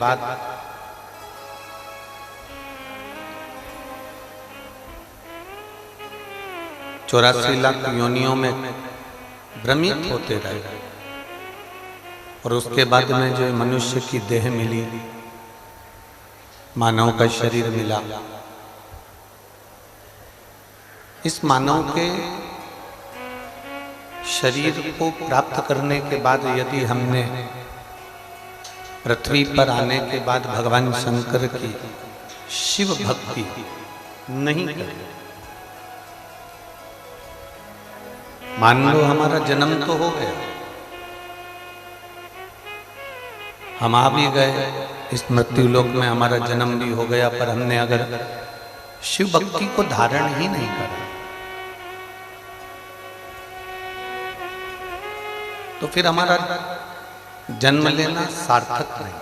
बाद चौरासी लाख योनियों में भ्रमित होते रहे और उसके बाद में जो मनुष्य की देह मिली, मानव का शरीर मिला। इस मानव के शरीर को प्राप्त करने के बाद यदि हमने पृथ्वी पर आने के बाद भगवान शंकर की शिव भक्ति नहीं करी, मान लो हमारा जन्म तो हो गया, हम आ भी गए इस मृत्यु लोक में, हमारा जन्म भी हो गया, पर हमने अगर शिव भक्ति को धारण ही नहीं करा तो फिर हमारा जन्म लेना सार्थक नहीं।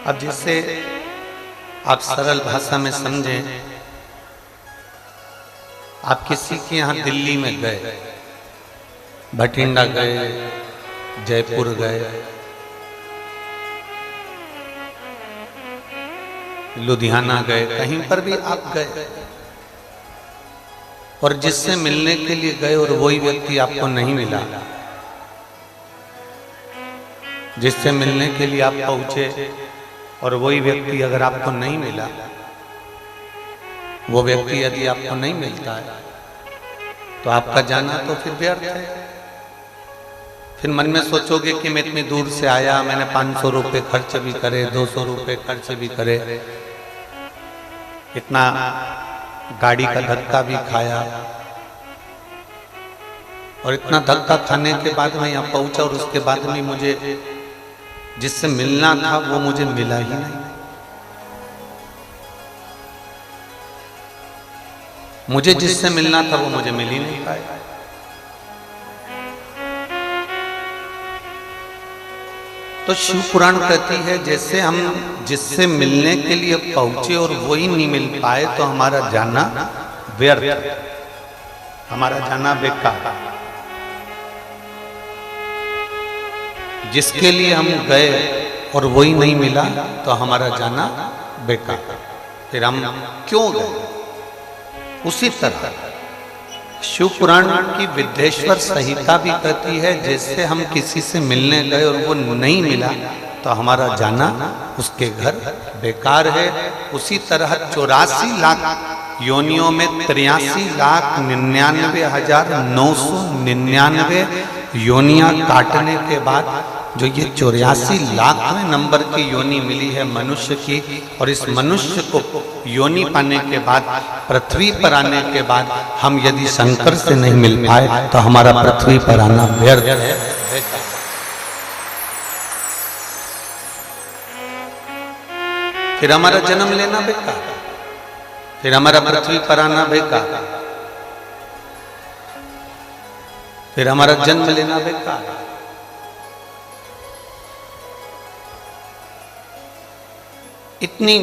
अब जिससे आप सरल भाषा में समझें, आप किसी के यहां दिल्ली में गए, भटिंडा गए, जयपुर गए, लुधियाना गए, कहीं पर भी आप गए और जिससे मिलने के लिए गए और वही व्यक्ति आपको नहीं मिला, जिससे मिलने के लिए आप पहुंचे और वही व्यक्ति अगर आपको नहीं मिला, वो व्यक्ति यदि आपको नहीं मिलता है तो आपका जाना तो फिर व्यर्थ है। फिर मन में सोचोगे कि मैं इतनी दूर से आया, मैंने 500 रुपये खर्च भी करे, 200 रुपये खर्च भी करे, इतना गाड़ी का धक्का भी खाया और इतना धक्का खाने के बाद मैं यहाँ पहुंचा और उसके बाद में मुझे जिससे मिलना था वो मुझे मिला ही नहीं। मुझे जिससे मिलना था वो मुझे मिल ही नहीं पाया। तो शिव पुराण कहती है जैसे हम जिससे मिलने के लिए पहुंचे और वही नहीं मिल पाए तो हमारा जाना व्यर्थ, हमारा जाना बेकार। जिसके लिए हम गए और वही नहीं मिला तो हमारा जाना बेकार। फिर हम क्यों गए? उसी तरह शिव पुराण की विद्येश्वर संहिता भी कहती है जैसे हम किसी से मिलने गए और वो नहीं मिला तो हमारा जाना उसके घर बेकार है। उसी तरह 84 लाख योनियों में 83,99,999 योनियां काटने के बाद जो ये 84 लाखवें नंबर की योनि मिली है मनुष्य की, और इस मनुष्य को योनि पाने के बाद पृथ्वी पर आने के बाद हम यदि शंकर से नहीं मिल पाए तो हमारा पृथ्वी पर आना व्यर्थ है। फिर हमारा जन्म लेना बेकार, फिर हमारा पृथ्वी पर आना बेकार, फिर हमारा जन्म लेना बेकार। इतनी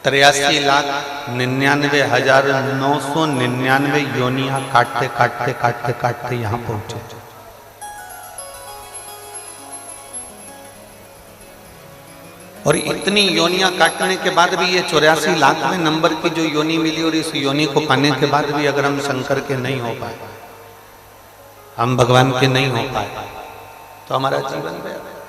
83,99,999 योनियां काटते काटते काटते काटते यहां पहुंचे। और इतनी योनियां काटने के बाद भी ये 84 लाखवें नंबर की जो योनि मिली और इस योनि को पाने के बाद भी अगर हम शंकर के नहीं हो पाए, हम भगवान के नहीं हो पाए तो हमारा जीवन व्यर्थ।